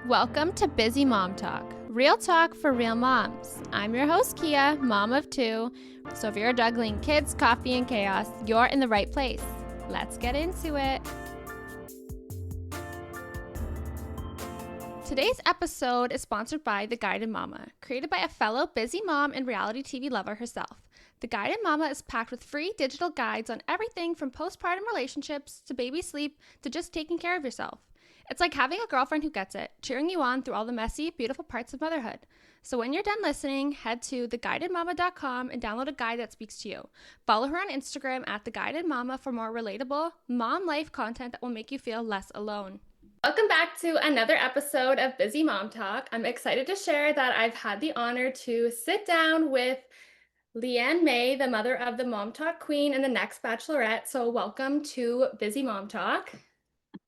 Welcome to Busy Mom Talk, real talk for real moms. I'm your host, Kia, mom of two. So if you're juggling kids, coffee, and chaos, you're in the right place. Let's get into it. Today's episode is sponsored by The Guided Mama, created by a fellow busy mom and reality TV lover herself. The Guided Mama is packed with free digital guides on everything from postpartum relationships to baby sleep to just taking care of yourself. It's like having a girlfriend who gets it, cheering you on through all the messy, beautiful parts of motherhood. So when you're done listening, head to theguidedmama.com and download a guide that speaks to you. Follow her on Instagram at theguidedmama for more relatable mom life content that will make you feel less alone. Welcome back to another episode of Busy Mom Talk. I'm excited to share that I've had the honor to sit down with Liann May, the mother of the MomTok queen and the next Bachelorette. So welcome to Busy Mom Talk.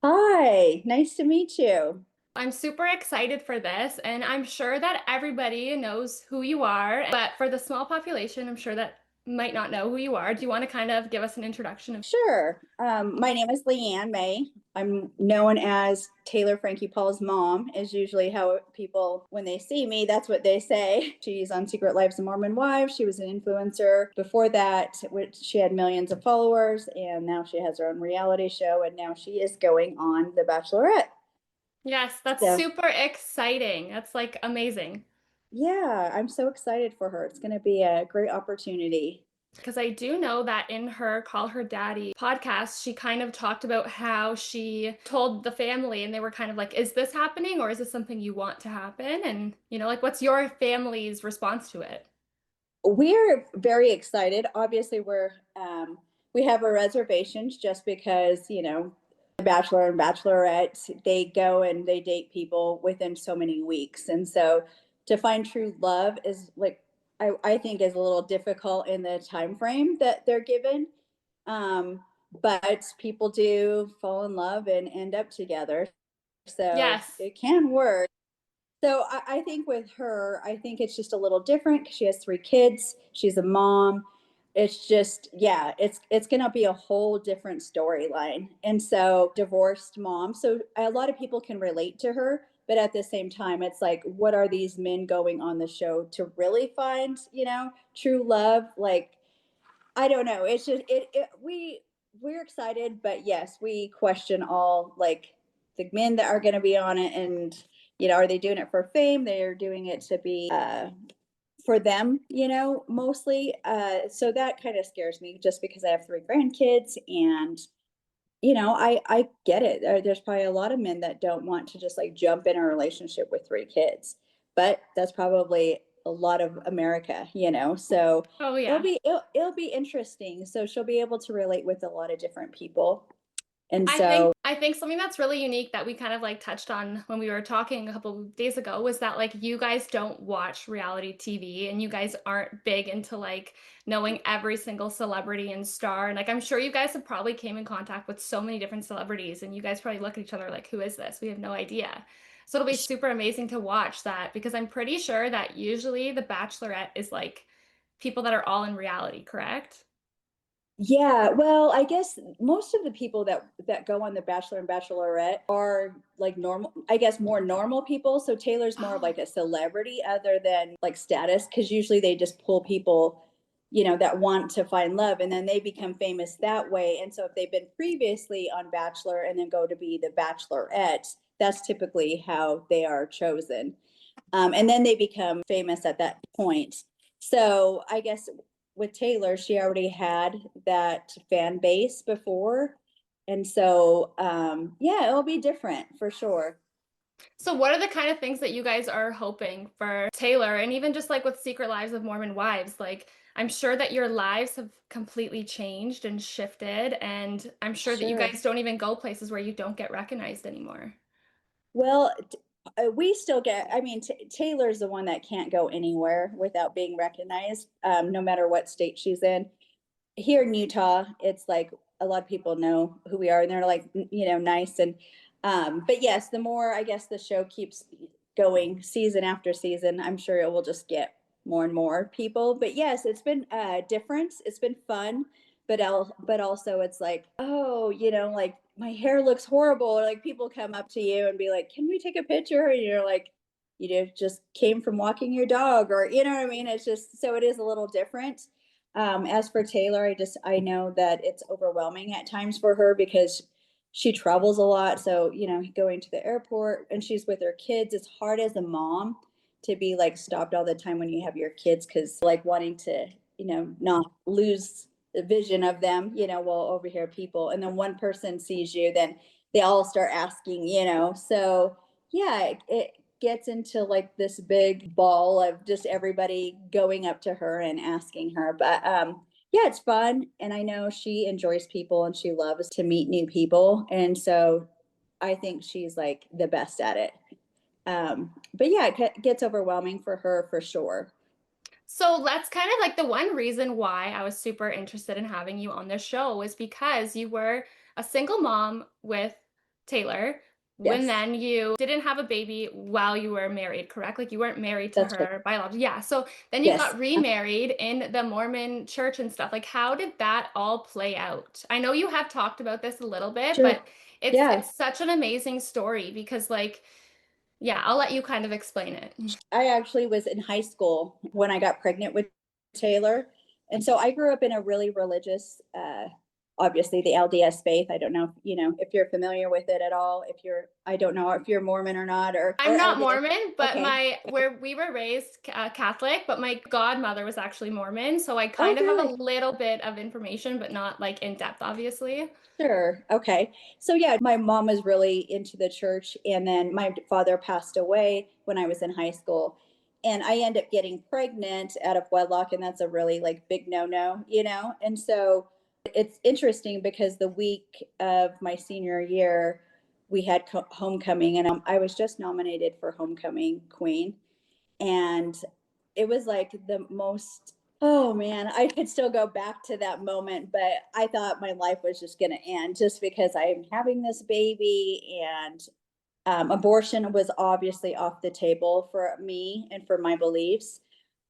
Hi, nice to meet you. I'm super excited for this, and I'm sure that everybody knows who you are, but for the small population, I'm sure that might not know who you are. Do you want to kind of give us an introduction? Sure. My name is Liann May. I'm known as Taylor Frankie Paul's mom, is usually how people, when they see me, that's what they say. She's on Secret Lives of Mormon Wives. She was an influencer. Before that, she had millions of followers, and now she has her own reality show, and now she is going on The Bachelorette. Yes, that's super exciting. That's like amazing. Yeah, I'm so excited for her. It's going to be a great opportunity. Because I do know that in her Call Her Daddy podcast, she kind of talked about how she told the family and they were kind of like, is this happening or is this something you want to happen? And, like, what's your family's response to it? We're very excited. Obviously, we have our reservations just because, Bachelor and Bachelorette, they go and they date people within so many weeks. And so to find true love is I think is a little difficult in the time frame that they're given. But people do fall in love and end up together. So Yes. it can work. So I think with her, I think it's just a little different because she has 3 kids. She's a mom. It's just, yeah, it's going to be a whole different storyline. And so divorced mom. So a lot of people can relate to her, but at the same time, it's like, what are these men going on the show to really find, true love? Like, I don't know. It's just, we're excited, but yes, we question all like the men that are going to be on it, and are they doing it for fame? They're doing it to be for them, mostly. So that kind of scares me, just because I have 3 grandkids, and I get it. There's probably a lot of men that don't want to just like jump in a relationship with 3 kids, but that's probably a lot of America, So Oh, yeah. it'll be interesting. So she'll be able to relate with a lot of different people. And so I think something that's really unique that we kind of like touched on when we were talking a couple of days ago was that like you guys don't watch reality TV and you guys aren't big into like knowing every single celebrity and star. And like I'm sure you guys have probably came in contact with so many different celebrities and you guys probably look at each other like, who is this? We have no idea. So it'll be super amazing to watch that because I'm pretty sure that usually the Bachelorette is like people that are all in reality, correct? yeah, well, I guess most of the people that go on The Bachelor and Bachelorette are like normal, I guess more normal people. So Taylor's more of Oh. like a celebrity other than like status, because usually they just pull people, that want to find love, and then they become famous that way. And so if they've been previously on Bachelor and then go to be the Bachelorette, that's typically how they are chosen. And then they become famous at that point. So I guess with Taylor, she already had that fan base before. And so, yeah, it'll be different for sure. So what are the kind of things that you guys are hoping for Taylor and even just like with Secret Lives of Mormon Wives? Like I'm sure that your lives have completely changed and shifted and I'm sure that you Sure. guys don't even go places where you don't get recognized anymore. Well, we still get, I mean, Taylor's the one that can't go anywhere without being recognized, no matter what state she's in. Here in Utah, it's like a lot of people know who we are and they're like, nice. And, but yes, the more, I guess, the show keeps going season after season, I'm sure it will just get more and more people. But yes, it's been different. It's been fun, but also it's like, oh, like my hair looks horrible. Or like people come up to you and be like, can we take a picture? And you're like, just came from walking your dog, or, you know what I mean? It's just, so it is a little different. As for Taylor, I know that it's overwhelming at times for her because she travels a lot. So, going to the airport and she's with her kids, it's hard as a mom to be like stopped all the time when you have your kids, because like wanting to, not lose the vision of them, while over here people, and then one person sees you, then they all start asking, so yeah, it gets into like this big ball of just everybody going up to her and asking her. But yeah, it's fun. And I know she enjoys people and she loves to meet new people. And so I think she's like the best at it. But yeah, it gets overwhelming for her for sure. So that's kind of like the one reason why I was super interested in having you on this show was because you were a single mom with Taylor when Yes, then you didn't have a baby while you were married, correct? Like you weren't married to that's right. her biologically. Yeah. So then you Yes, got remarried in the Mormon church and stuff. Like how did that all play out? I know you have talked about this a little bit, sure. but it's Yeah. it's such an amazing story because like yeah, I'll let you kind of explain it. I actually was in high school when I got pregnant with Taylor. And so I grew up in a really religious, obviously the LDS faith. I don't know, if you're familiar with it at all. I don't know if you're Mormon or not, or I'm not LDS. Mormon, but Okay. where we were raised Catholic, but my godmother was actually Mormon, so I Oh, kind of have a really? little bit of information, but not like in depth, obviously. Sure. Okay. So yeah, my mom was really into the church, and then my father passed away when I was in high school. And I ended up getting pregnant out of wedlock, and that's a really like big no-no, And so it's interesting because the week of my senior year, we had homecoming, and I was just nominated for homecoming queen. And it was like the most, oh man, I could still go back to that moment, but I thought my life was just going to end just because I'm having this baby. And abortion was obviously off the table for me and for my beliefs.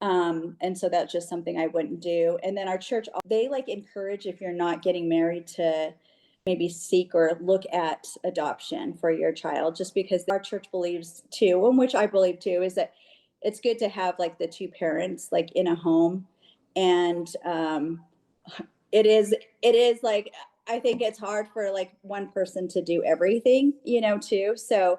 And so that's just something I wouldn't do. And then our church, they like encourage, if you're not getting married, to maybe seek or look at adoption for your child, just because our church believes too, and which I believe too, is that it's good to have like the two parents like in a home. And it is like, I think it's hard for like one person to do everything, too. So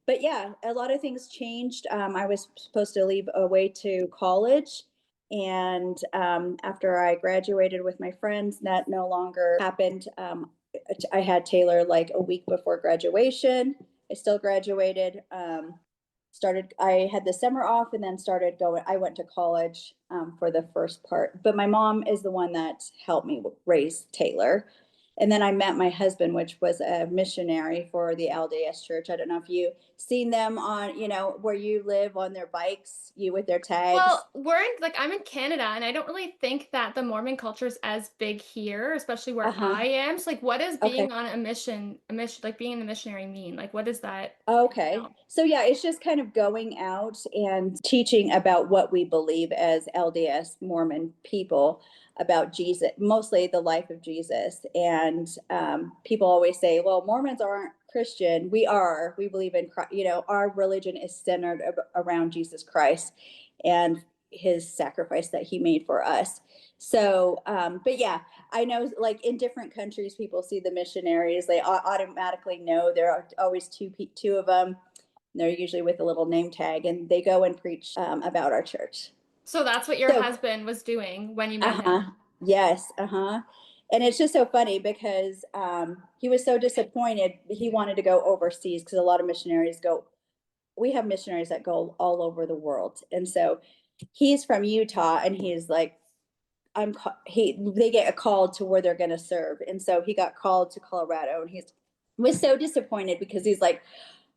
but yeah, a lot of things changed. I was supposed to leave away to college. And after I graduated with my friends, that no longer happened. I had Taylor like a week before graduation. I still graduated. I had the summer off and then started going. I went to college for the first part. But my mom is the one that helped me raise Taylor. And then I met my husband, which was a missionary for the LDS church. I don't know if you seen them on, where you live on their bikes, you with their tags. Well, we're in like I'm in Canada, and I don't really think that the Mormon culture is as big here, especially where Uh-huh. I am. So, like, what does Okay. being on a mission, like being in the missionary mean? Like, what does that Okay. entail? So yeah, it's just kind of going out and teaching about what we believe as LDS Mormon people about Jesus, mostly the life of Jesus. And people always say, well, Mormons aren't Christian. We are. We believe in Christ. Our religion is centered around Jesus Christ and his sacrifice that he made for us. So, but yeah, I know like in different countries, people see the missionaries, they automatically know there are always two of them. They're usually with a little name tag, and they go and preach about our church. So that's what your So, husband was doing when you met uh-huh. him. Yes, uh-huh. And it's just so funny because he was so disappointed. He wanted to go overseas because a lot of missionaries go, we have missionaries that go all over the world. And so he's from Utah, and he's like, they get a call to where they're going to serve. And so he got called to Colorado, and he was so disappointed because he's like,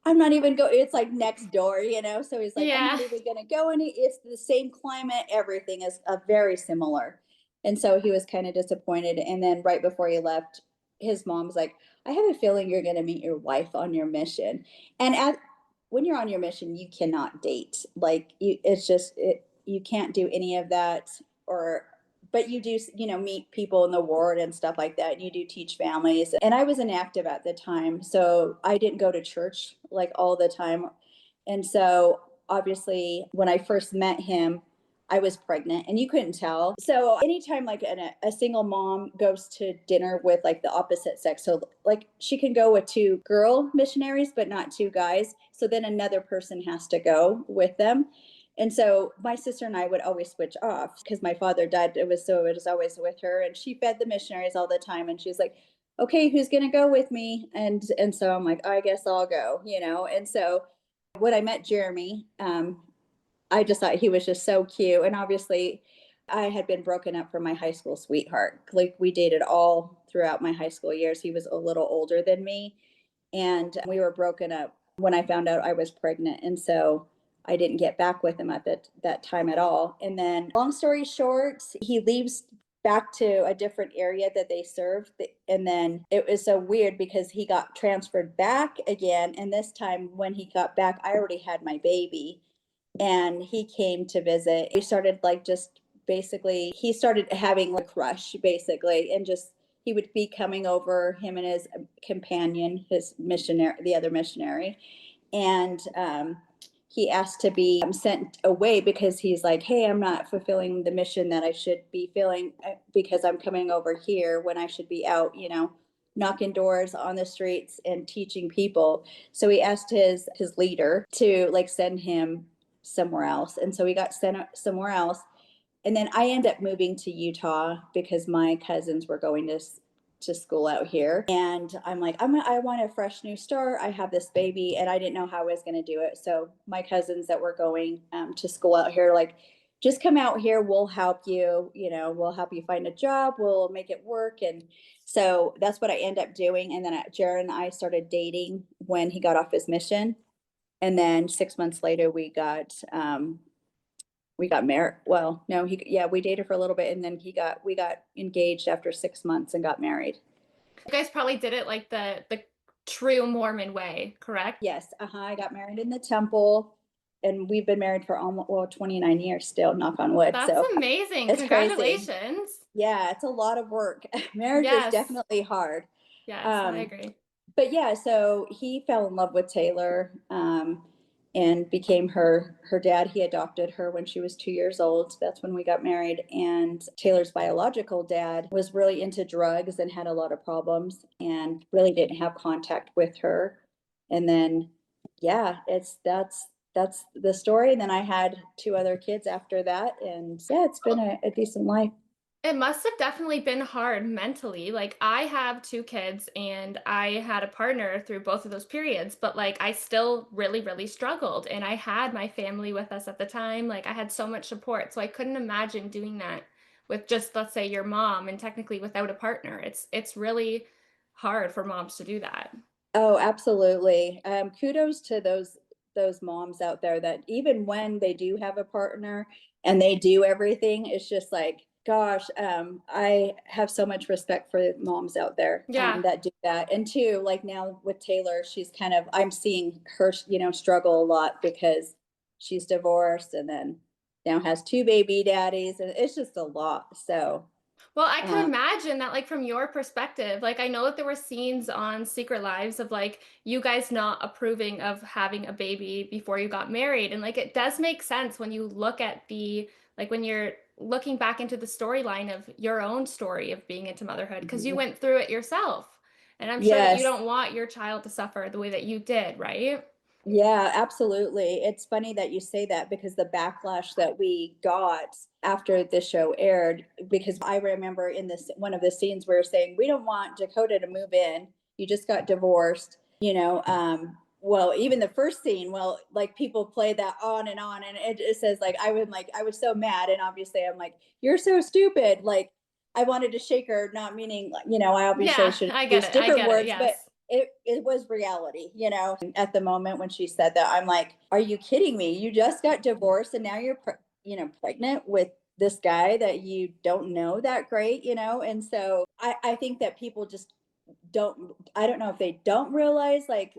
I'm not even go. It's like next door, So he's like, I'm Yeah. not even going to go any. It's the same climate. Everything is very similar. And so he was kind of disappointed. And then right before he left, his mom's like, I have a feeling you're going to meet your wife on your mission. And when you're on your mission, you cannot date. Like it's just you can't do any of that, or but you do, meet people in the ward and stuff like that. And you do teach families. And I was inactive at the time. So I didn't go to church like all the time. And so obviously when I first met him, I was pregnant and you couldn't tell. So anytime like a single mom goes to dinner with like the opposite sex, so like she can go with two girl missionaries, but not two guys. So then another person has to go with them. And so my sister and I would always switch off because my father died. It was always with her, and she fed the missionaries all the time. And she's like, "Okay, who's gonna go with me?" And so I'm like, "I guess I'll go," And so when I met Jeremy, I just thought he was just so cute. And obviously, I had been broken up from my high school sweetheart. Like we dated all throughout my high school years. He was a little older than me, and we were broken up when I found out I was pregnant. And so I didn't get back with him at that time at all. And then, long story short, he leaves back to a different area that they served. And then it was so weird because he got transferred back again. And this time, when he got back, I already had my baby. And he came to visit. He started like just basically, he started having a crush basically, and just he would be coming over, him and his companion, his missionary, the other missionary, and he asked to be sent away because he's like, "Hey, I'm not fulfilling the mission that I should be filling because I'm coming over here when I should be out, knocking doors on the streets and teaching people." So he asked his leader to like send him somewhere else, and so he got sent somewhere else. And then I end up moving to Utah because my cousins were going to school out here. And I'm like, I want a fresh new start. I have this baby and I didn't know how I was going to do it. So my cousins that were going to school out here, like, just come out here. We'll help you, we'll help you find a job. We'll make it work. And so that's what I end up doing. And then Jared and I started dating when he got off his mission. And then 6 months later, we got married. Well, no, we dated for a little bit, and then we got engaged after 6 months and got married. You guys probably did it like the true Mormon way, correct? Yes. I got married in the temple, and we've been married for almost 29 years still, knock on wood. That's So amazing. it's crazy. Congratulations. Yeah, it's a lot of work. Marriage is Yes. definitely hard. Yes, I agree. But yeah, so he fell in love with Taylor, and became her dad. He adopted her when she was 2 years old. That's when we got married. And Taylor's biological dad was really into drugs and had a lot of problems and really didn't have contact with her. And then, yeah, that's the story. And then I had 2 other kids after that. And yeah, it's been a decent life. It must have definitely been hard mentally. Like, I have 2 kids and I had a partner through both of those periods, but like I still really, really struggled. And I had my family with us at the time. Like, I had so much support. So I couldn't imagine doing that with just, let's say, your mom and technically without a partner. It's really hard for moms to do that. Oh, absolutely. Kudos to those moms out there that even when they do have a partner and they do everything, it's just like, gosh, I have so much respect for moms out there Yeah. that do that. And too, like now with Taylor, I'm seeing her, struggle a lot because she's divorced and then now has 2 baby daddies, and it's just a lot. So, Well, I can um, imagine that, like, from your perspective, like, I know that there were scenes on Secret Lives of, like, you guys not approving of having a baby before you got married. And, like, it does make sense when you look at when you're looking back into the storyline of your own story of being into motherhood, because you went through it yourself. And I'm sure that you yes. don't want your child to suffer the way that you did, right? Yeah, absolutely. It's funny that you say that because the backlash that we got after the show aired, because I remember in this one of the scenes we were saying, we don't want Dakota to move in. You just got divorced, well, even the first scene, well, like people play that on and it says like I was so mad. And obviously I'm like, you're so stupid. Like I wanted to shake her, not meaning like, I obviously Yeah, should I get use it. I different get it. words, but Yes. it was reality, at the moment when she said that. I'm like, are you kidding me? You just got divorced and now you're pregnant with this guy that you don't know that great, and so I think that people just don't, I don't know if they don't realize like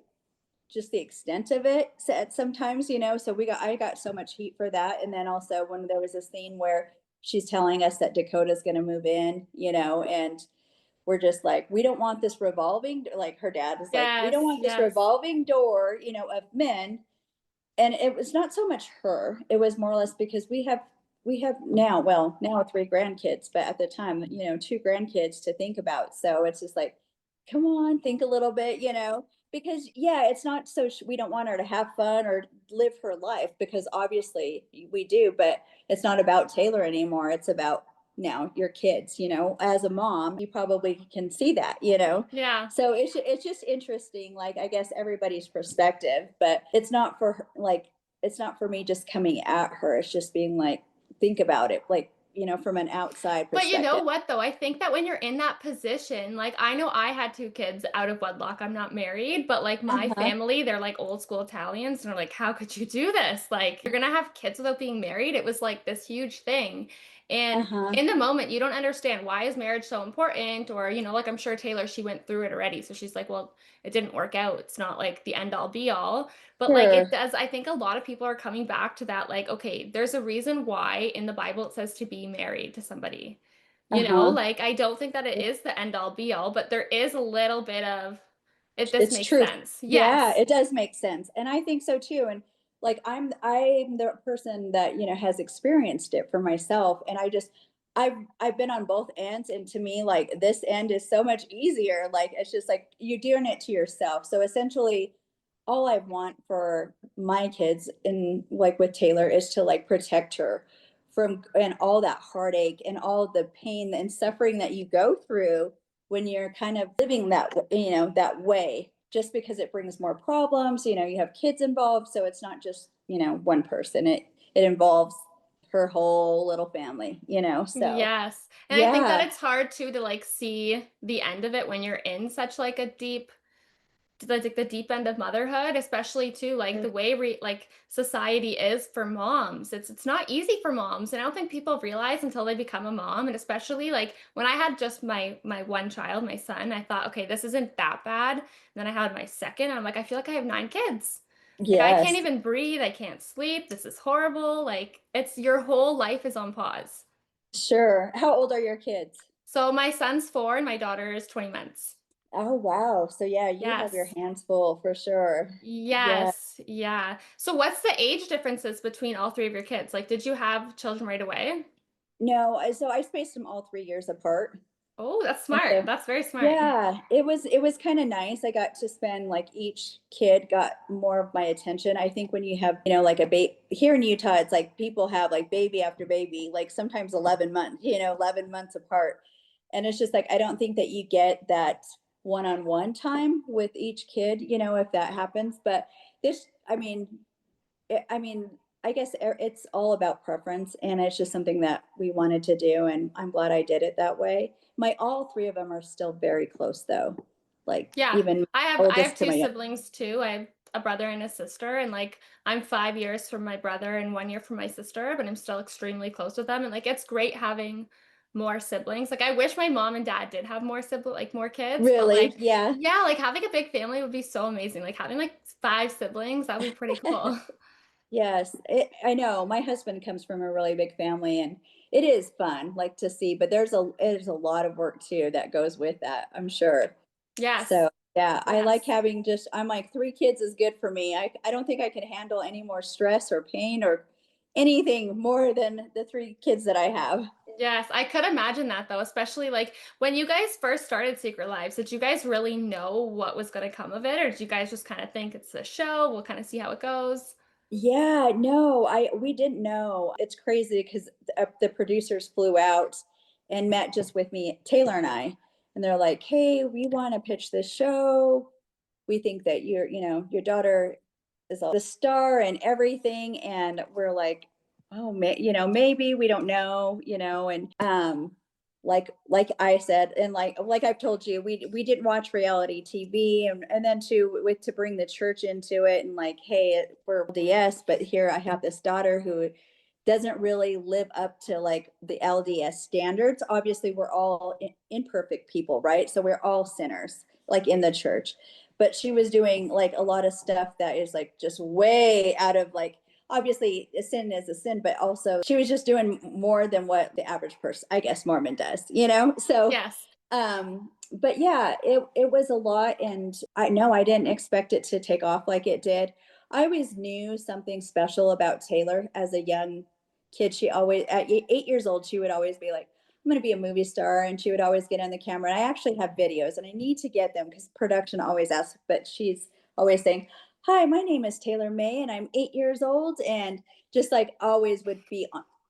just the extent of it sometimes, so I got so much heat for that. And then also when there was a scene where she's telling us that Dakota's going to move in, and we're just like, we don't want this revolving, like her dad is like, we Yes, don't want this yes. revolving door, of men. And it was not so much her, it was more or less because we have now, well, now three grandkids, but at the time, two grandkids to think about. So it's just like, come on, think a little bit, because yeah, it's not so we don't want her to have fun or live her life, because obviously we do, but it's not about Taylor anymore. It's about now your kids, as a mom, you probably can see that, Yeah. so it's just interesting, like, I guess everybody's perspective, but it's not for her, like, it's not for me just coming at her. It's just being like, think about it, like, from an outside But you know perspective. what, though? I think that when you're in that position, like I know I had two kids out of wedlock. I'm not married, but like my Uh-huh. family, they're like old school Italians and they're like, how could you do this? Like, you're gonna have kids without being married. It was like this huge thing. And Uh-huh. in the moment, you don't understand why is marriage so important, or, like I'm sure Taylor, she went through it already. So she's like, well, it didn't work out. It's not like the end all be all. But like it Sure. does, I think a lot of people are coming back to that, like, okay, there's a reason why in the Bible it says to be married to somebody. Uh-huh. Like I don't think that it is the end all be all, but there is a little bit of it. This It's makes truth. sense. Yeah, Yes. it does make sense. And I think so too. And like, I'm the person that, has experienced it for myself. And I've been on both ends. And to me, like, this end is so much easier. Like, it's just like you're doing it to yourself. So essentially all I want for my kids, and like with Taylor, is to like protect her from and all that heartache and all the pain and suffering that you go through when you're kind of living that way, just because it brings more problems. You have kids involved, so it's not just one person. It involves her whole little family. So Yes. And I think that yeah. it's hard too to like see the end of it when you're in such like a deep, like the deep end of motherhood, especially too like the way like society is for moms. It's not easy for moms, and I don't think people realize until they become a mom. And especially like when I had just my one child, my son, I thought, okay, this isn't that bad. And then I had my second, and I'm like, I feel like I have 9 kids. Like I can't Yes. even breathe, I can't sleep. This is horrible. Like it's your whole life is on pause. Sure. How old are your kids? So my son's 4 and my daughter is 20 months. Oh wow, so yeah, you have your Yes. hands full for sure. Yeah. Yes, yeah. So what's the age differences between all three of your kids? Like, did you have children right away? No, so I spaced them all 3 years apart. Oh, that's And smart. so That's very smart. yeah, it was kind of nice. I got to spend, like, each kid got more of my attention. I think when you have, like, a baby here in Utah, it's like people have like baby after baby, like sometimes 11 months, 11 months apart. And it's just like, I don't think that you get that one-on-one time with each kid, if that happens. But this, I mean, I guess it's all about preference, and it's just something that we wanted to do, and I'm glad I did it that way. My all three of them are still very close, though. Like, Yeah. even I have oldest to two my young. siblings too. I have a brother and a sister, and like I'm 5 years from my brother and 1 year from my sister, but I'm still extremely close with them. And like it's great having more siblings. Like I wish my mom and dad did have more like more kids, but Really? like Yeah. yeah, like having a big family would be so amazing. Like having like 5 siblings, that would be pretty cool. Yes, I know. My husband comes from a really big family, and it is fun, like, to see. But there's a lot of work too that goes with that, I'm sure. Yes. So yeah, I like Yes. having just. I'm like, 3 kids is good for me. I don't think I could handle any more stress or pain or anything more than the 3 kids that I have. Yes, I could imagine that though, especially like when you guys first started Secret Lives, did you guys really know what was going to come of it, or did you guys just kind of think it's a show, we'll kind of see how it goes? Yeah, no, I we didn't know. It's crazy because the producers flew out and met just with me, Taylor and I, and they're like, "Hey, we want to pitch this show. We think that your daughter is the star and everything." And we're like, "Oh, maybe, we don't know, and like I said, and like I've told you, we didn't watch reality TV, and then to bring the church into it, and like, hey, we're LDS, but here I have this daughter who doesn't really live up to like the LDS standards. Obviously, we're all imperfect people, right? So we're all sinners, like, in the church. But she was doing like a lot of stuff that is like just way out of, like, obviously a sin is a sin, but also she was just doing more than what the average person, I guess, Mormon does, So, Yes. but yeah, it was a lot, and I know I didn't expect it to take off like it did. I always knew something special about Taylor as a young kid. She always, at 8 years old, she would always be like, I'm going to be a movie star. And she would always get on the camera. And I actually have videos and I need to get them because production always asks, but she's always saying, hi, my name is Taylor May and I'm 8 years old. And just like always would be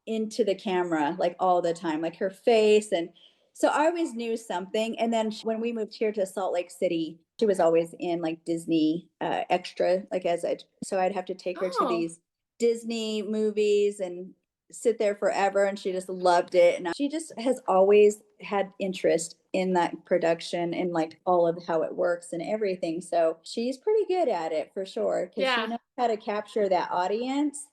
into the camera like all the time, like her face. And so I always knew something. And then when we moved here to Salt Lake City, she was always in like Disney extra, like so I'd have to take her to Oh, these Disney movies and sit there forever. And she just loved it. And she just has always had interest in that production and like all of how it works and everything. So she's pretty good at it for sure because she yeah. knows how to capture that audience.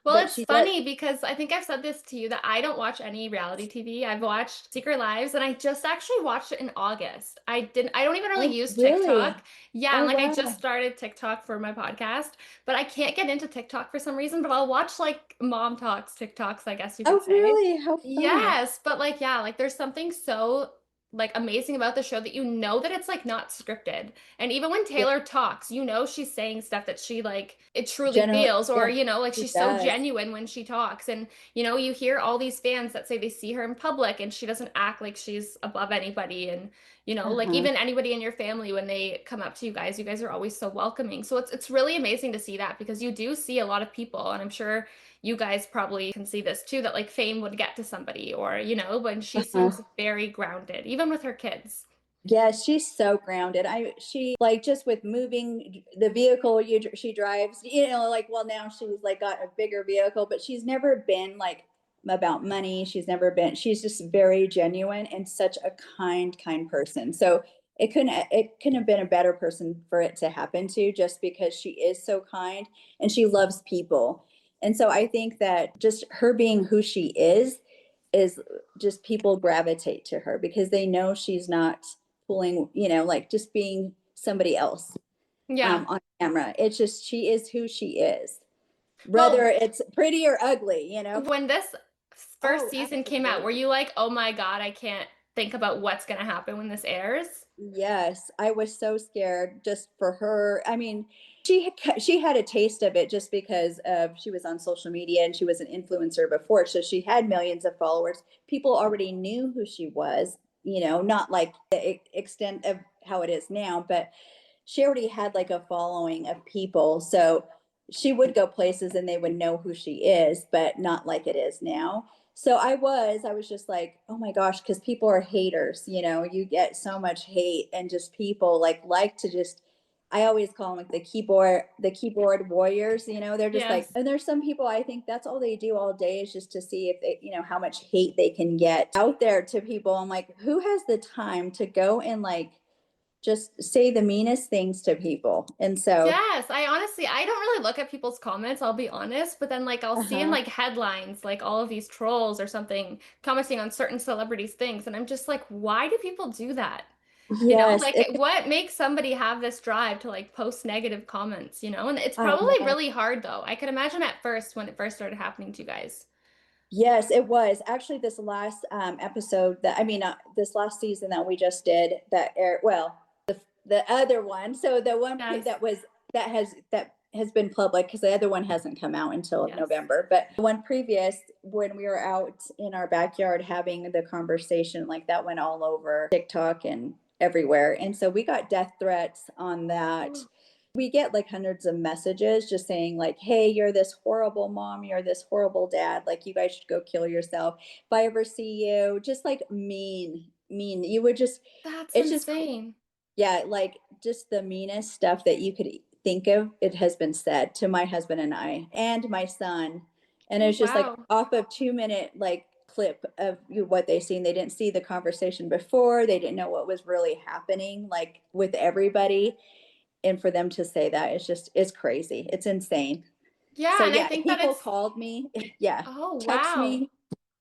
Well, But it's she does. funny because I think I've said this to you that I don't watch any reality TV. I've watched Secret Lives and I just actually watched it in August. I don't even really Oh, use TikTok. really? Yeah, and Oh, like I just wow. started TikTok for my podcast, but I can't get into TikTok for some reason, but I'll watch like Mom Talks TikToks, I guess you could Oh, say. really? How fun. Yes, but like yeah, like there's something so like amazing about the show that you know that it's like not scripted. And even when Yeah. Taylor talks, you know she's saying stuff that she like it truly General. feels or Yeah, you know like she she's so does. genuine when she talks and you know you hear all these fans that say they see her in public and she doesn't act like she's above anybody and you know like Uh-huh. even anybody in your family when they come up to you guys are always so welcoming. So it's really amazing to see that because you do see a lot of people and I'm sure you guys probably can see this too, that like fame would get to somebody or, you know, but she seems Uh-huh. very grounded, even with her kids. Yeah, she's so grounded. She like just with moving the vehicle she drives, like well now she's like got a bigger vehicle, but she's never been like about money. She's just very genuine and such a kind person. So it couldn't have been a better person for it to happen to just because she is so kind and she loves people. And so I think that just her being who she is just people gravitate to her because they know she's not pulling, like just being somebody else Yeah. on camera. It's just she is who she is, whether Well, it's pretty or ugly. when this first Oh, season came out, were absolutely. you like, oh my God, I can't think about what's going to happen when this airs? Yes, I was so scared just for her. I mean, she had a taste of it just because of she was on social media and she was an influencer before, so she had millions of followers. People already knew who she was, not like the extent of how it is now, but she already had like a following of people. So she would go places and they would know who she is, but not like it is now. So I was just like, oh my gosh, because people are haters, you get so much hate and just people like to just I always call them like the keyboard warriors, they're just like, Yes. and there's some people I think that's all they do all day is just to see if they, how much hate they can get out there to people. I'm like, who has the time to go and like just say the meanest things to people. And so, Yes, I honestly, I don't really look at people's comments, I'll be honest, but then like I'll see in uh-huh. like headlines, like all of these trolls or something commenting on certain celebrities' things, and I'm just like, why do people do that? You know, Yes, like what makes somebody have this drive to like post negative comments, you know? And it's I probably know. really hard though. I could imagine at first when it first started happening to you guys. Yes, it was actually this last episode this last season that we just did that aired. Well, the other one. So the one Yes. that has been public because the other one hasn't come out until Yes. November. But the one previous, when we were out in our backyard having the conversation, like that went all over TikTok and everywhere. And so we got death threats on that. Oh, We get like hundreds of messages just saying like, hey, you're this horrible mom, you're this horrible dad, like you guys should go kill yourself if I ever see you, just like mean, you would just, that's it's just, insane. yeah, like just the meanest stuff that you could think of, it has been said to my husband and I and my son. And Oh, it's just like wow. off of 2 minute like clip of what they seen. They didn't see the conversation before. They didn't know what was really happening like with everybody. And for them to say that, it's crazy. It's insane. So Yeah, and I yeah, think that people it's, called me, yeah, oh, text wow. me,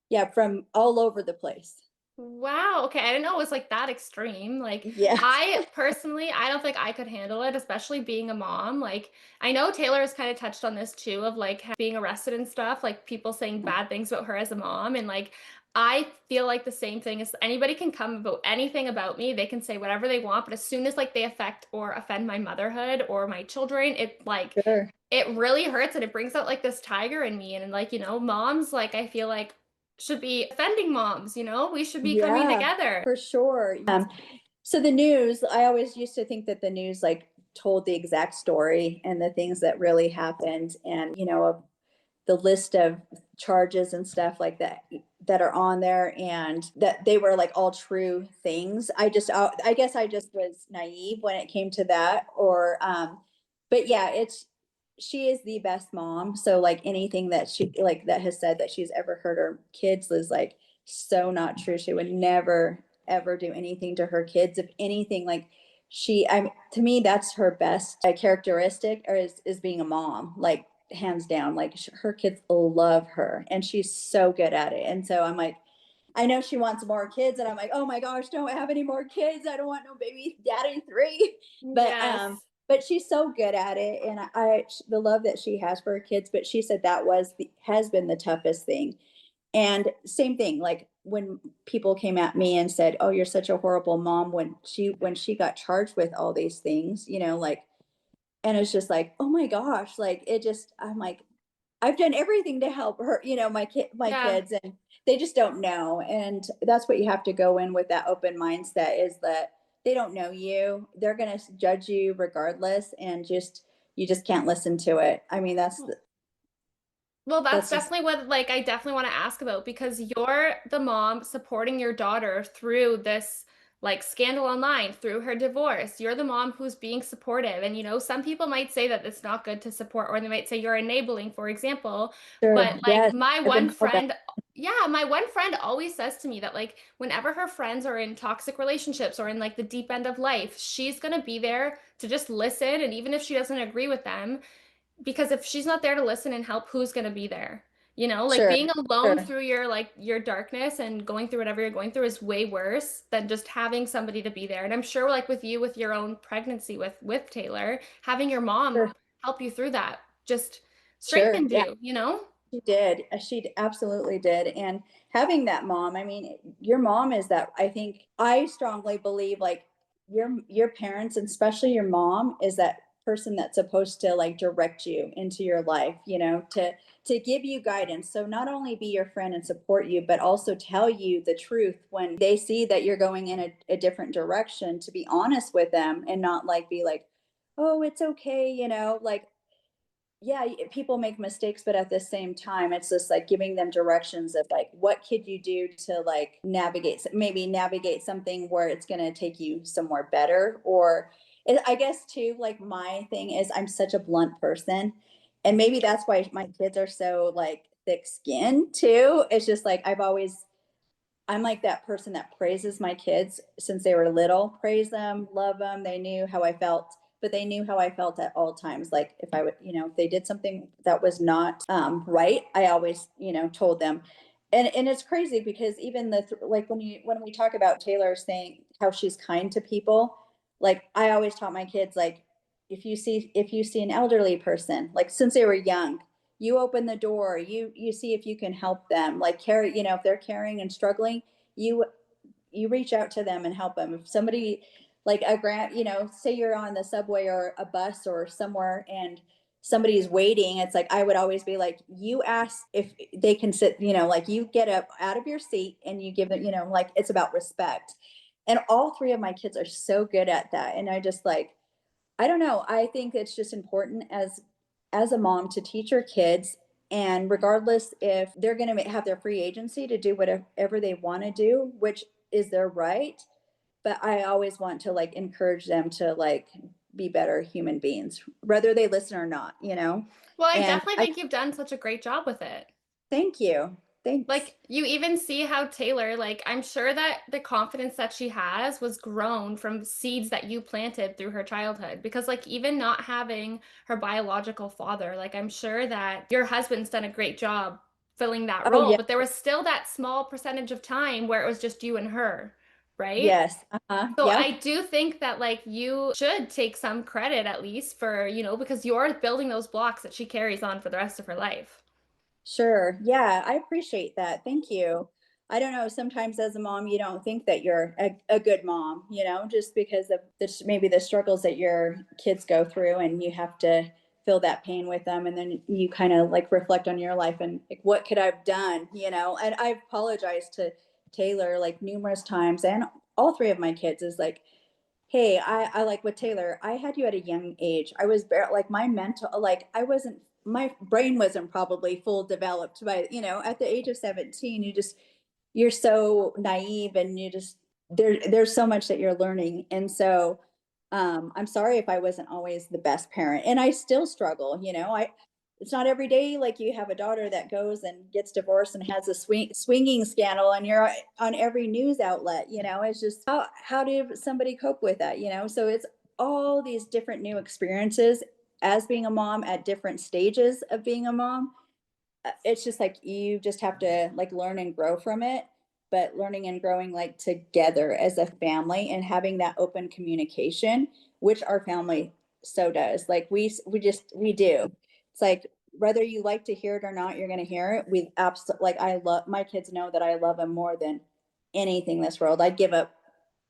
yeah, from all over the place. Wow. Okay. I didn't know it was like that extreme. Like, Yeah. I personally, I don't think I could handle it, especially being a mom. Like, I know Taylor has kind of touched on this too, of like being arrested and stuff, like people saying bad things about her as a mom. And like, I feel like the same thing is anybody can come about anything about me. They can say whatever they want. But as soon as like they affect or offend my motherhood or my children, it like, Sure. it really hurts and it brings out like this tiger in me. And like, moms, like, I feel like should be defending moms, we should be coming Yeah, together. for sure. So the news, I always used to think that the news like told the exact story and the things that really happened, and the list of charges and stuff like that that are on there, and that they were like all true things. I guess I just was naive when it came to that. Or but yeah, it's she is the best mom. So like anything that she like that has said that she's ever hurt her kids is like so not true. She would never ever do anything to her kids. If anything, like to me that's her best characteristic, or is being a mom, like hands down. Like her kids love her and she's so good at it. And so I'm like, I know she wants more kids, and I'm like, oh my gosh, don't have any more kids. I don't want no baby daddy three. But Yes. but she's so good at it, and the love that she has for her kids. But she said that has been the toughest thing. And same thing, like when people came at me and said, "Oh, you're such a horrible mom," when she got charged with all these things, like, and it's just like, oh my gosh, like it just, I'm like, I've done everything to help her, my Yeah. kids, and they just don't know. And that's what you have to go in with, that open mindset, is that they don't know you. They're going to judge you regardless, and you just can't listen to it. I mean, Well, that's that's just definitely what like I definitely want to ask about because you're the mom supporting your daughter through this like scandal online, through her divorce. You're the mom who's being supportive. And some people might say that it's not good to support, or they might say you're enabling, for example. sure. But like Yes. my I've been one told that. friend, yeah, my one friend always says to me that like whenever her friends are in toxic relationships or in like the deep end of life, she's gonna be there to just listen. And even if she doesn't agree with them, because if she's not there to listen and help, who's going to be there? Like Sure. being alone Sure. through your darkness and going through whatever you're going through is way worse than just having somebody to be there. And I'm sure like with you with your own pregnancy with Taylor, having your mom Sure. help you through that just Sure. strengthened Yeah. you. She did. She absolutely did. And having that mom, I mean, your mom is that, I think, I strongly believe, like, your parents, and especially your mom, is that person that's supposed to like direct you into your life, to give you guidance. So not only be your friend and support you, but also tell you the truth when they see that you're going in a different direction, to be honest with them and not like be like, oh, it's okay, like, yeah, people make mistakes, but at the same time, it's just like giving them directions of like, what could you do to like maybe navigate something where it's going to take you somewhere better. Or I guess too, like my thing is I'm such a blunt person. And maybe that's why my kids are so like thick skinned too. It's just like I'm like that person that praises my kids since they were little, praise them, love them. They knew how I felt, but they knew how I felt at all times. Like if I would, if they did something that was not right, I always, told them. And it's crazy because even like when we talk about Taylor saying how she's kind to people, like I always taught my kids, like, if you see an elderly person, like since they were young, you open the door, you see if you can help them, like carry, if they're carrying and struggling, you you reach out to them and help them. If somebody, like a grant, say you're on the subway or a bus or somewhere, and somebody's waiting, it's like I would always be like, you ask if they can sit, like you get up out of your seat and you give it, like it's about respect. And all three of my kids are so good at that. And I just like, I don't know. I think it's just important as a mom to teach your kids, and regardless if they're going to have their free agency to do whatever they want to do, which is their right, but I always want to like encourage them to like be better human beings, whether they listen or not. Well, I And definitely I think you've done such a great job with it. thank you. Thanks. Like you even see how Taylor, like I'm sure that the confidence that she has was grown from seeds that you planted through her childhood. Because like even not having her biological father, like I'm sure that your husband's done a great job filling that Oh, role, yeah. but there was still that small percentage of time where it was just you and her, right? Yes. So Yep. I do think that like you should take some credit at least for, because you're building those blocks that she carries on for the rest of her life. Sure. Yeah, I appreciate that. Thank you. I don't know, sometimes as a mom, you don't think that you're a good mom, just because of maybe the struggles that your kids go through, and you have to feel that pain with them. And then you kind of like reflect on your life and like, what could I've done, And I've apologized to Taylor like numerous times, and all three of my kids is like, hey, I like with Taylor, I had you at a young age. I was like my mental, like I wasn't, my brain wasn't probably full developed by, at the age of 17, you're so naive, and you just, there's so much that you're learning. And so, I'm sorry if I wasn't always the best parent, and I still struggle, it's not every day like you have a daughter that goes and gets divorced and has a swinging scandal, and you're on every news outlet. It's just how did somebody cope with that? So it's all these different new experiences as being a mom at different stages of being a mom. It's just like you just have to like learn and grow from it, but learning and growing like together as a family, and having that open communication, which our family so does. Like we do. It's like whether you like to hear it or not, you're going to hear it. We absolutely, like, I love my kids, know that I love them more than anything in this world. I'd give up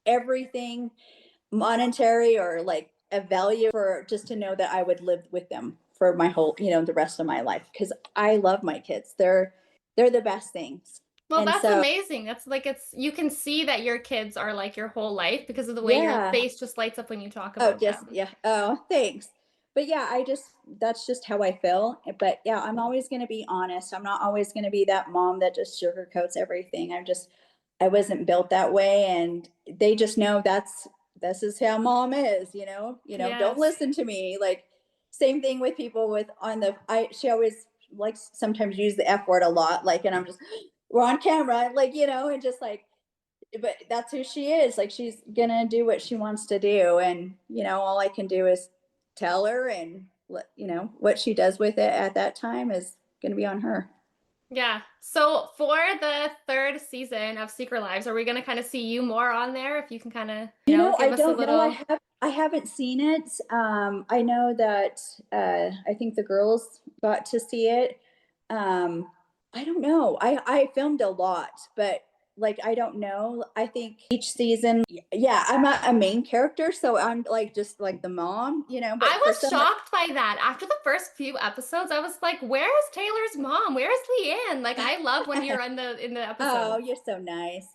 everything monetary or like a value for just to know that I would live with them for my whole, the rest of my life, because I love my kids. They're the best things. Well, And that's so amazing. That's like you can see that your kids are like your whole life because of the way your yeah. face just lights up when you talk Oh, about just them. yeah. Oh, thanks. But yeah, that's just how I feel. But yeah, I'm always going to be honest. I'm not always going to be that mom that just sugarcoats everything. I wasn't built that way, and they just know this is how mom is, don't Yes. listen to me. Like same thing with people with on the I she always likes sometimes use the F word a lot, like, and I'm just, we're on camera, like, and just like, but that's who she is. Like she's gonna do what she wants to do, and all I can do is tell her, and let what she does with it at that time is gonna be on her. Yeah. So for the third season of Secret Lives, are we going to kind of see you more on there? If you can kind of, I give us a don't know. little. I haven't seen it. I know that I think the girls got to see it. Um, I don't know. I filmed a lot, but like I don't know. I think each season, yeah, I'm not a main character, so I'm like just like the mom, I But for was some, shocked by that. After the first few episodes, I was like, "Where is Taylor's mom? Where is Liann?" Like, I love when you're in the oh, episode. you're so nice.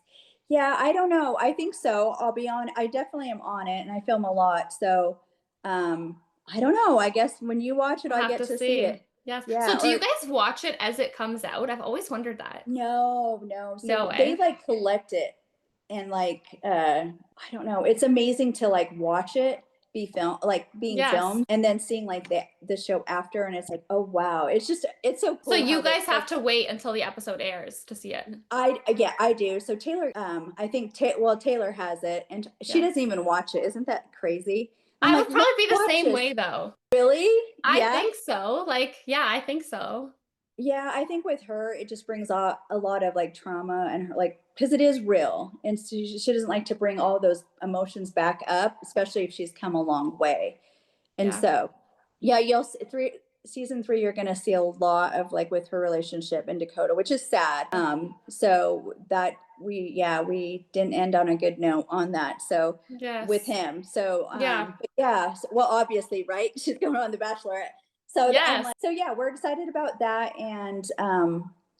Yeah, I don't know. I think so. I'll be on. I definitely am on it, and I film a lot. So, I don't know. I guess when you watch it, We'll I have get to to see see. it. Yes. Yeah. So, do you Or guys watch it as it comes out? I've always wondered that. no, no. So No they way. like collect it, and like, I don't know. It's amazing to like watch it be filmed, like being Yes. filmed, and then seeing like the show after, and it's like, oh wow, it's so So cool how you they guys have like. to wait until the episode airs to see it. Yeah, I do. So Taylor, I think well, Taylor has it, and she Yeah. doesn't even watch it. Isn't that crazy? I'm I like, would what probably be the same watches? way though. Really? I Yeah. think so. Like, yeah, I think so. Yeah, I think with her, it just brings a lot of like trauma, and her like, because it is real, and she doesn't like to bring all those emotions back up, especially if she's come a long way. And Yeah. so, yeah, you'll season 3, you're gonna see a lot of like with her relationship in Dakota, which is sad. So that we didn't end on a good note on that. So with Yes. him, so Yeah. but yeah, well, obviously, right? She's going on the Bachelorette. So I'm Yes. like, so yeah, we're excited about that, and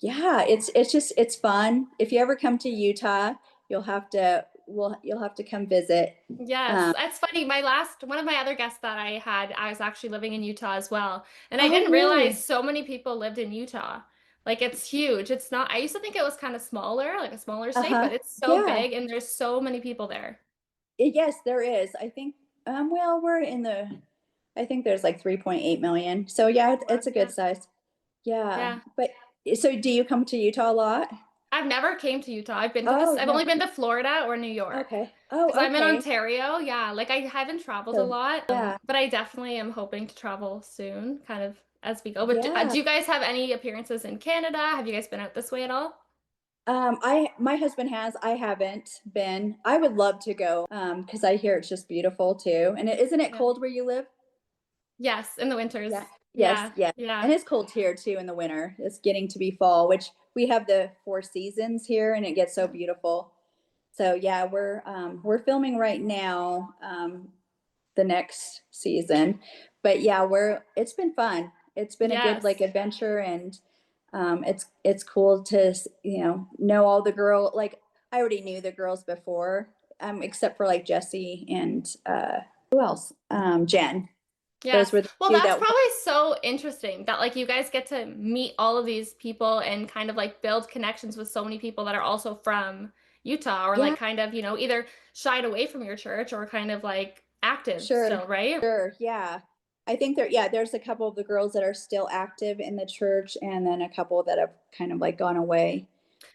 yeah, it's just it's fun. If you ever come to Utah, you'll have to come visit. Yes, Um, that's funny. One of my other guests that I had, I was actually living in Utah as well. And I oh, didn't realize really? so many people lived in Utah. Like it's huge. It's not, I used to think it was kind of smaller, like a smaller state, Uh-huh. but it's so Yeah. big and there's so many people there. Yes, there is. I think, well, I think there's like 3.8 million. So yeah, it's a good Yeah. size. Yeah. Yeah. But so do you come to Utah a lot? I've never came to Utah. Oh, I've only no. been to Florida or New York. Okay. Because Oh, I'm in okay. Ontario. Yeah. Like I haven't traveled a So lot. yeah. But I definitely am hoping to travel soon, kind of as we go. But Yeah. do you guys have any appearances in Canada? Have you guys been out this way at all? My husband has. I haven't been. I would love to go because I hear it's just beautiful too. And isn't it Yeah. cold where you live? Yes, in the winters. Yeah. Yes, Yeah, yeah. yeah. And it's cold here too in the winter. It's getting to be fall, which we have the four seasons here and it gets so Yeah. beautiful. So yeah, we're filming right now, the next season. But yeah, it's been fun. It's been a good like Yes. adventure and it's cool to know all the girl like I already knew the girls before, except for like Jesse and who else? Jen. Those Yes. were the Well, two that's that probably so interesting that like you guys get to meet all of these people and kind of like build connections with so many people that are also from Utah or yeah, like kind of, either shied away from your church or kind of like active sure, still, right? sure, yeah. I think there's a couple of the girls that are still active in the church and then a couple that have kind of like gone away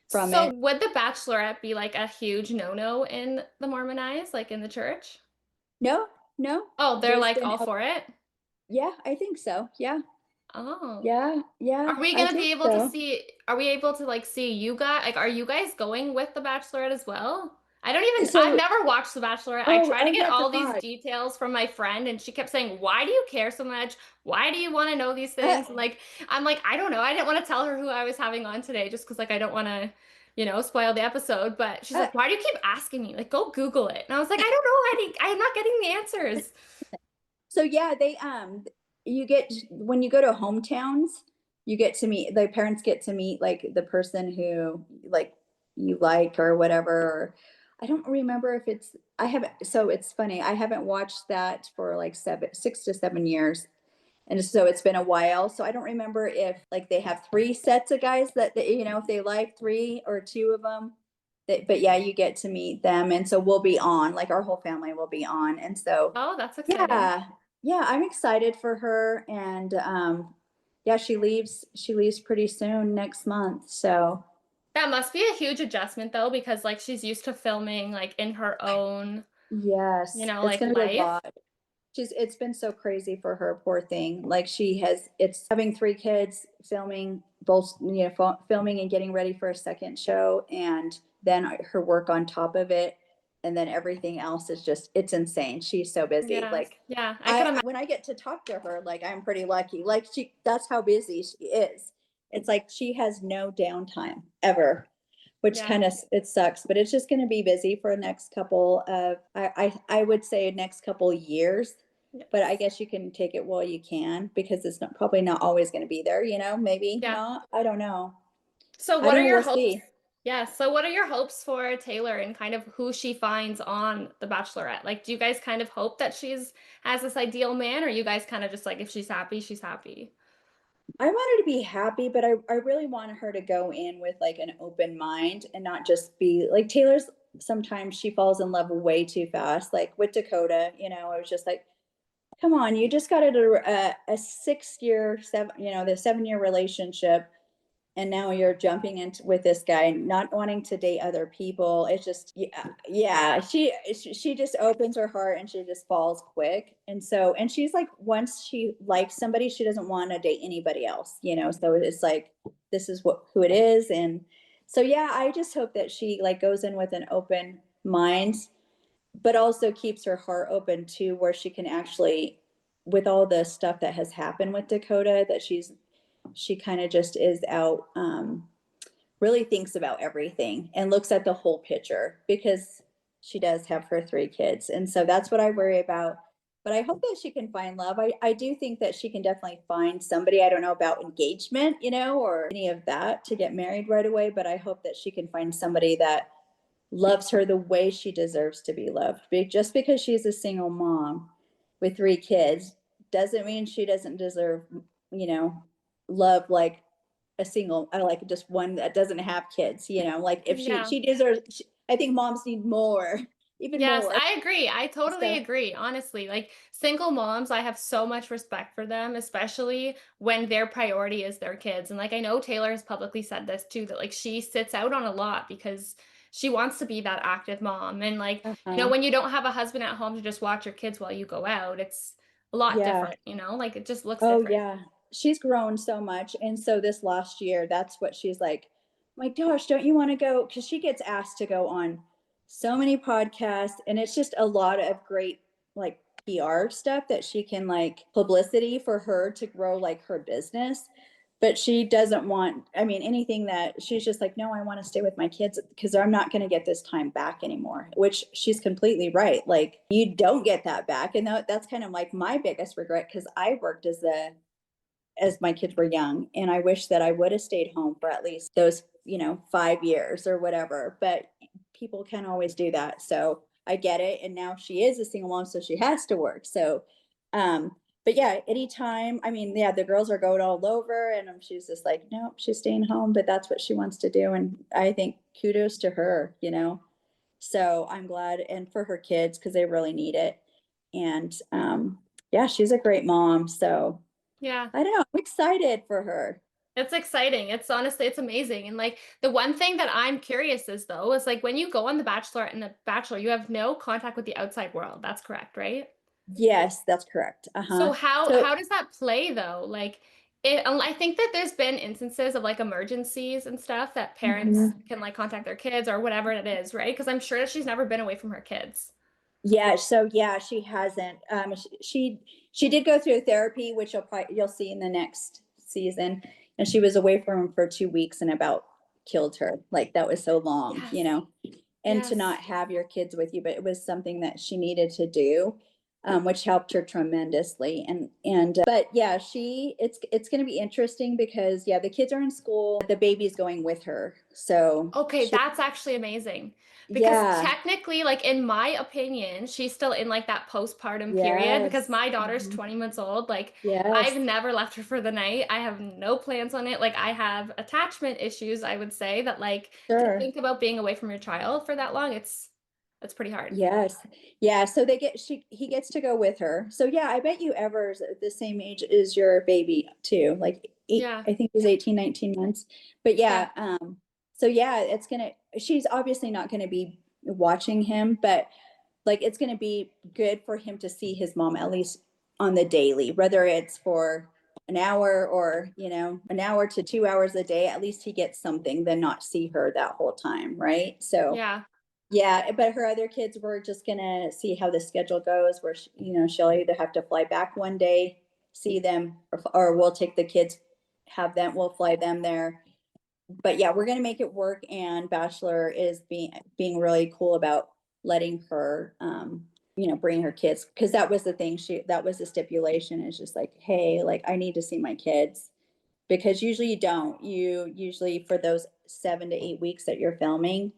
from So it. would the Bachelorette be like a huge no-no in the Mormon eyes, like in the church? No, no, Oh, they're there's like been all for it? yeah, I think so. Yeah, Oh. yeah, yeah, Are we I gonna think be able to so. see, are we able to like see you guys, like, are you guys going with The Bachelorette as well? I've So, never watched The Bachelorette. I tried to oh get yeah, all these God. details from my friend and she kept saying, why do you care so much? Why do you want to know these Uh, things? And like, I'm like, I don't know. I didn't want to tell her who I was having on today just because like I don't want to, spoil the episode. But she's uh, like, why do you keep asking me? Like, go Google it. And I was like, I don't know. I'm not getting the answers. so yeah, you get when you go to hometowns, you get to meet the parents get to meet like the person who like you like or whatever. Or, I don't remember if it's I haven't. So it's funny. I haven't watched that for like 6 to 7 years, and so it's been a while. So I don't remember if like they have three sets of guys if they like three or two of them. But yeah, you get to meet them, and so we'll be on. Like our whole family will be on, and so Oh, that's exciting. yeah, yeah, I'm excited for her, and yeah, she leaves pretty soon next month. So That must be a huge adjustment though, because like she's used to filming like in her own, yes, it's like gonna be a life. lot. It's been so crazy for her, poor thing. Like it's having three kids, filming both, filming and getting ready for a second show, and then her work on top of it, and then everything else is it's insane. She's so busy. Yes. Like Yeah, I could I imagine. when I get to talk to her, like I'm pretty lucky. Like that's how busy she is. It's like she has no downtime ever, which Yeah. kind of it sucks, but it's just going to be busy for the next couple of I would say next couple years. But I Yes. guess you can take it while you can because it's not probably not always going to be there, maybe Yeah. not. I don't know. So I what don't are know. your We'll hopes? see. Yeah, so what are your hopes for Taylor and kind of who she finds on The Bachelorette? Like, do you guys kind of hope that she's has this ideal man, or you guys kind of just like if she's happy, she's happy? I want her to be happy, but I really want her to go in with like an open mind and not just be like Taylor's. Sometimes she falls in love way too fast. Like with Dakota, it was just like, come on, you just got a 6 year, the 7 year relationship. And now you're jumping into with this guy, not wanting to date other people. It's just, yeah, yeah. She just opens her heart and she just falls quick. And she's like, once she likes somebody, she doesn't want to date anybody else. So it's like, this is who it is. And so, yeah, I just hope that she like goes in with an open mind, but also keeps her heart open too, where she can actually, with all the stuff that has happened with Dakota, that she kind of just is out, really thinks about everything and looks at the whole picture because she does have her three kids. And so that's what I worry about. But I hope that she can find love. I do think that she can definitely find somebody. I don't know about engagement, or any of that to get married right away, but I hope that she can find somebody that loves her the way she deserves to be loved. Just because she's a single mom with three kids doesn't mean she doesn't deserve, you know, love like a single, I like just one that doesn't have kids, like if Yeah. she deserves, I think moms need more, even Yes, more. I agree. I totally So, agree. Honestly, like single moms, I have so much respect for them, especially when their priority is their kids. And like I know Taylor has publicly said this too, that like she sits out on a lot because she wants to be that active mom. And like, uh-huh. when you don't have a husband at home to just watch your kids while you go out, it's a lot Yeah. different, like it just looks Oh, different. yeah. she's grown so much. And so this last year, that's what she's like, my gosh, don't you want to go? Because she gets asked to go on so many podcasts, and it's just a lot of great like PR stuff that she can like publicity for her to grow like her business. But she doesn't want, I mean, anything that she's just like, no, I want to stay with my kids because I'm not going to get this time back anymore, which she's completely right. Like, you don't get that back. And that's kind of like my biggest regret, because I worked as my kids were young, and I wish that I would have stayed home for at least those, 5 years or whatever. But people can't always do that. So I get it. And now she is a single mom, so she has to work. So, but yeah, anytime, I mean, yeah, the girls are going all over, and she's just like, nope, she's staying home, but that's what she wants to do. And I think kudos to her. So I'm glad, and for her kids, because they really need it. And yeah, she's a great mom. So Yeah. I don't know, I'm excited for her. It's exciting. It's honestly, it's amazing. And like the one thing that I'm curious is though, is like when you go on The Bachelor and The Bachelor, you have no contact with the outside world. That's correct, right? Yes, that's correct. So So how does that play though? Like I think that there's been instances of like emergencies and stuff that parents mhm. can like contact their kids or whatever it is, right? Because I'm sure that she's never been away from her kids. Yeah, so yeah, she hasn't. She did go through therapy, which you'll see in the next season, and she was away from him for 2 weeks and about killed her. Like, that was so long, Yes. and to Yes. not have your kids with you, but it was something that she needed to do, which helped her tremendously. And but yeah, it's going to be interesting because yeah, the kids are in school, the baby's going with her, so Okay, she that's actually amazing. Because yeah technically, like in my opinion, she's still in like that postpartum period because yes my daughter's mhm, 20 months old. Like I've yes never left her for the night. I have no plans on it. Like I have attachment issues, I would say that like to sure. think about being away from your child for that long, it's pretty hard. Yes. Yeah, so he gets to go with her. So yeah, I bet you Ever's at the same age as your baby too. Like Yeah. I think he's 18, 19 months. But Yeah. yeah, so yeah, she's obviously not gonna be watching him, but like it's gonna be good for him to see his mom at least on the daily, whether it's for an hour or, an hour to 2 hours a day. At least he gets something than not see her that whole time, right? So Yeah. yeah, but her other kids, were just gonna see how the schedule goes, where she'll either have to fly back one day, see them, or we'll take the kids, we'll fly them there. But yeah, we're gonna make it work. And Bachelor is being really cool about letting her, bring her kids, because that was the thing. That was the stipulation. Is just like, hey, like I need to see my kids, because usually you don't. You usually, for those 7 to 8 weeks that you're filming,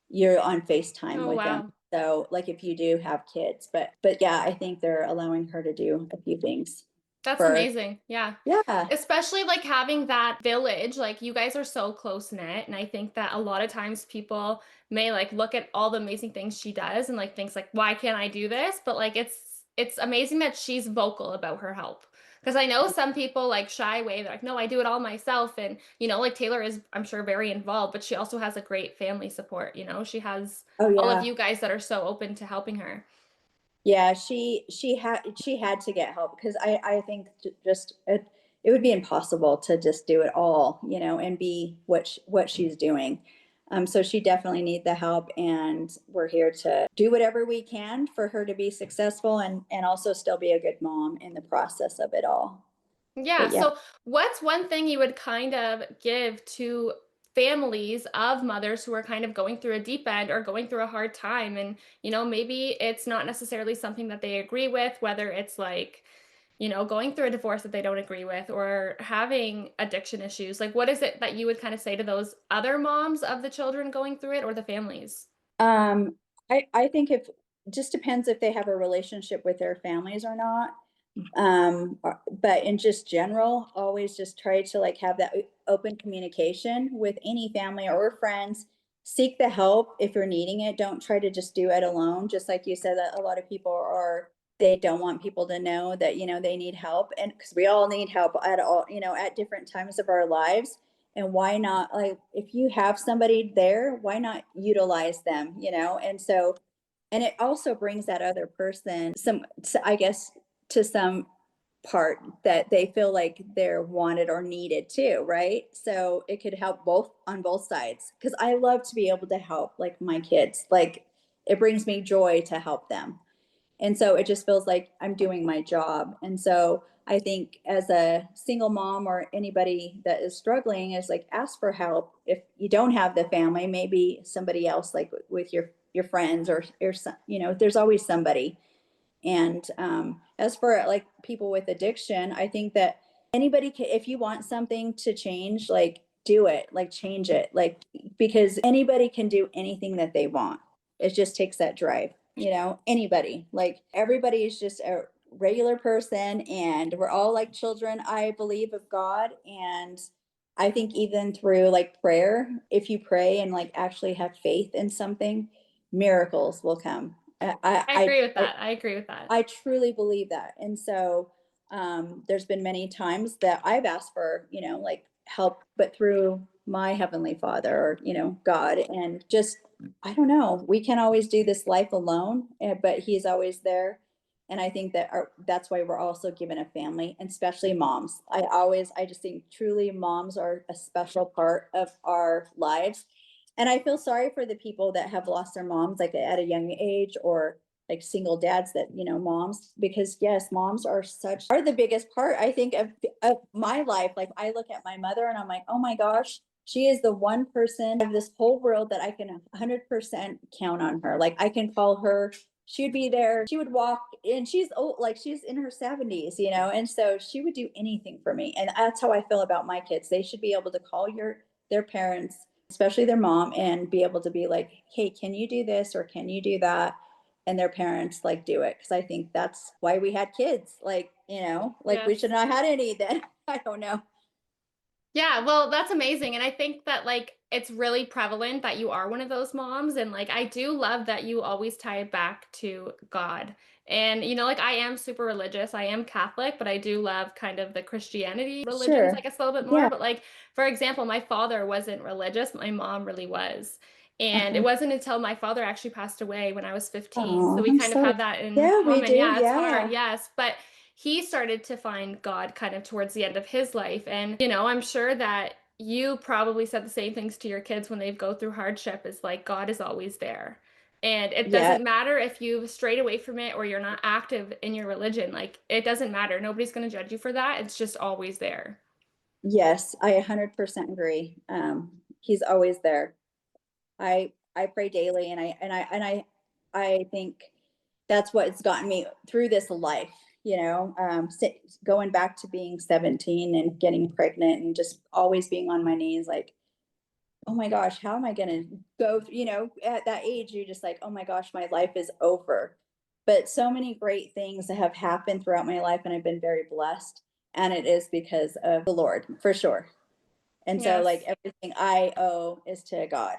you're on FaceTime Oh, with them. wow. So like if you do have kids, but yeah, I think they're allowing her to do a few things That's for amazing. Yeah. yeah. Especially like having that village, like you guys are so close knit. And I think that a lot of times people may like look at all the amazing things she does and like thinks like, why can't I do this? But like it's amazing that she's vocal about her help. Because I know some people like shy away. They're like, no, I do it all myself. And like Taylor is, I'm sure, very involved, but she also has a great family support. She has Oh all of yeah. you guys that are so open to helping her. Yeah, she had to get help, because I think just it would be impossible to just do it all, and be what she's doing. So she definitely need the help, and we're here to do whatever we can for her to be successful, and also still be a good mom in the process of it all. Yeah. But yeah. So, what's one thing you would kind of give to families of mothers who are kind of going through a deep end or going through a hard time? And, maybe it's not necessarily something that they agree with, whether it's like, going through a divorce that they don't agree with or having addiction issues. Like, what is it that you would kind of say to those other moms of the children going through it or the families? Um, I think if just depends if they have a relationship with their families or not. But in just general, always just try to like have that open communication with any family or friends. Seek the help if you're needing it. Don't try to just do it alone. Just like you said, that a lot of people they don't want people to know that, they need help. And because we all need help at all, at different times of our lives. And why not, like, if you have somebody there, why not utilize them, And so, and it also brings that other person I guess, to some part that they feel like they're wanted or needed too, right? So it could help both on both sides. Cause I love to be able to help like my kids. Like it brings me joy to help them. And so it just feels like I'm doing my job. And so I think as a single mom or anybody that is struggling is like ask for help. If you don't have the family, maybe somebody else like with your friends or some, there's always somebody. And as for like people with addiction, I think that anybody can, if you want something to change, like do it, like change it, like because anybody can do anything that they want. It just takes that drive, anybody, like everybody is just a regular person and we're all like children, I believe, of God. And I think even through like prayer, if you pray and like actually have faith in something, miracles will come. I agree with that. I agree with that. I truly believe that. And so there's been many times that I've asked for, like help, but through my Heavenly Father or, God. And just, I don't know, we can't always do this life alone, but He's always there. And I think that that's why we're also given a family, and especially moms. I just think truly moms are a special part of our lives. And I feel sorry for the people that have lost their moms like at a young age, or like single dads that, moms, because yes, moms are the biggest part, I think, of my life. Like I look at my mother and I'm like, oh my gosh, she is the one person of this whole world that I can 100% count on her. Like I can call her, she would be there, she would walk, and she's old, like she's in her 70s, and so she would do anything for me. And that's how I feel about my kids. They should be able to call their parents, especially their mom, and be able to be like, hey, can you do this or can you do that? And their parents like do it, because I think that's why we had kids. Like, like we Yes. should not have had any then. I don't know. Yeah, well, that's amazing. And I think that like it's really prevalent that you are one of those moms. And like I do love that you always tie it back to God. And like I am super religious. I am Catholic, but I do love kind of the Christianity religions, I Sure. guess, a little bit more. Yeah. But like, for example, my father wasn't religious. My mom really was. And it Uh-huh. wasn't until my father actually passed away when I was 15. So Oh, we I'm kind of sorry. have that in Yeah, we common. do. Yeah, it's hard. Yeah. Yes. But he started to find God kind of towards the end of his life. And, I'm sure that you probably said the same things to your kids when they go through hardship, is like God is always there. And it Yeah. doesn't matter if you've strayed away from it or you're not active in your religion. Like it doesn't matter. Nobody's going to judge you for that. It's just always there. Yes, I 100% agree. He's always there. I pray daily, and I think that's what's gotten me through this life. Going back to being 17 and getting pregnant and just always being on my knees, like, oh my gosh, how am I going to go? At that age, you're just like, oh my gosh, my life is over. But so many great things that have happened throughout my life, and I've been very blessed. And it is because of the Lord, for sure. And so, like, Yes. everything I owe is to God.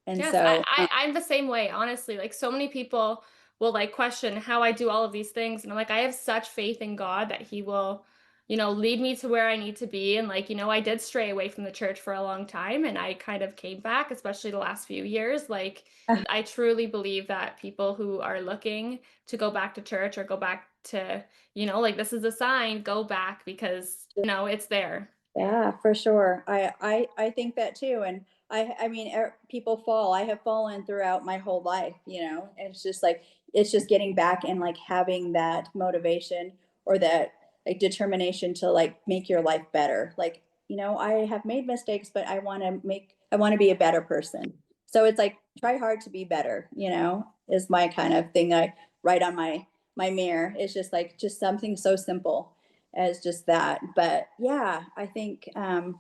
And Yes, so, I'm the same way, honestly. Like so many people will like question how I do all of these things. And I'm like, I have such faith in God that He will, lead me to where I need to be. And like, I did stray away from the church for a long time and I kind of came back, especially the last few years. Like, uh, I truly believe that people who are looking to go back to church or go back to, like this is a sign, go back because, it's there. yeah, for sure. I think that too. And I mean, people fall. I have fallen throughout my whole life. It's just like, it's just getting back and like having that motivation or that like determination to like make your life better. Like, I have made mistakes, but I want to be a better person. So it's like, try hard to be better, is my kind of thing I write on my mirror. It's just like, just something so simple as just that. But yeah, I think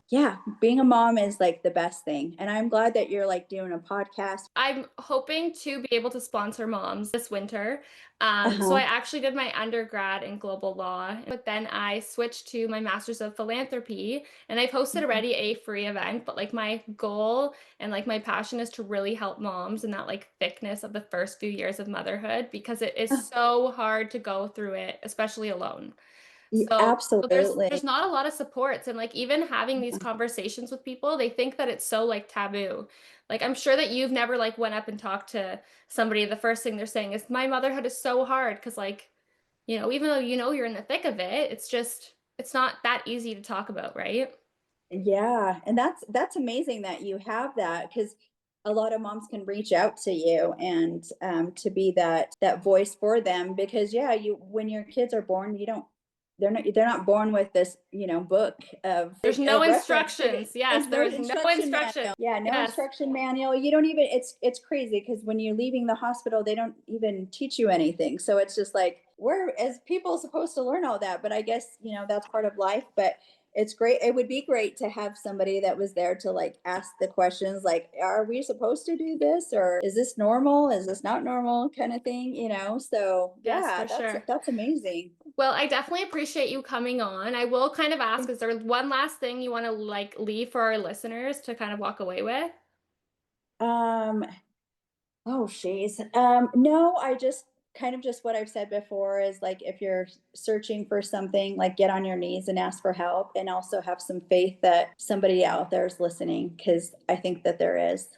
yeah, being a mom is like the best thing. And I'm glad that you're like doing a podcast. I'm hoping to be able to sponsor moms this winter. So Uh-huh. I actually did my undergrad in global law, but then I switched to my master's of philanthropy, and I've hosted already a free event. But like my goal and like my passion is to really help moms in that like thickness of the first few years of motherhood, because it is Uh, so hard to go through it, especially alone. yeah, So absolutely. there's not a lot of supports, and like even having these Uh-huh. conversations with people, they think that it's so like taboo. Like I'm sure that you've never like went up and talked to somebody, the first thing they're saying is my motherhood is so hard, because like Even though you're in the thick of it, it's not that easy to talk about, right? Yeah, and that's amazing that you have that, because a lot of moms can reach out to you and to be that voice for them. Because yeah, you when your kids are born, you don't they're not born with this book There's no of reference. instructions. Yes, There's there no is no instruction instruction. manual. Yeah, no Yes. instruction manual. You don't even it's crazy, because when you're leaving the hospital, they don't even teach you anything. So it's just like, we're as people supposed to learn all that, but I guess that's part of life. But it's great. It would be great to have somebody that was there to like ask the questions, like, are we supposed to do this, or is this normal? Is this not normal, kind of thing. So Yes, yeah, for sure. that's amazing. Well, I definitely appreciate you coming on. I will kind of ask, is there one last thing you want to like leave for our listeners to kind of walk away with? Um, oh, she's no, I just kind of just what I've said before is like, if you're searching for something, like, get on your knees and ask for help, and also have some faith that somebody out there is listening, because I think that there is.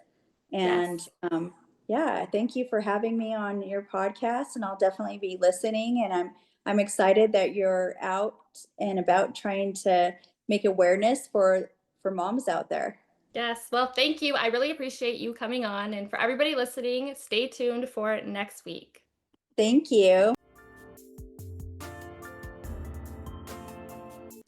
And Yes. yeah, thank you for having me on your podcast, and I'll definitely be listening. And I'm excited that you're out and about trying to make awareness for moms out there. Yes. Well, thank you. I really appreciate you coming on. And for everybody listening, stay tuned for next week. Thank you.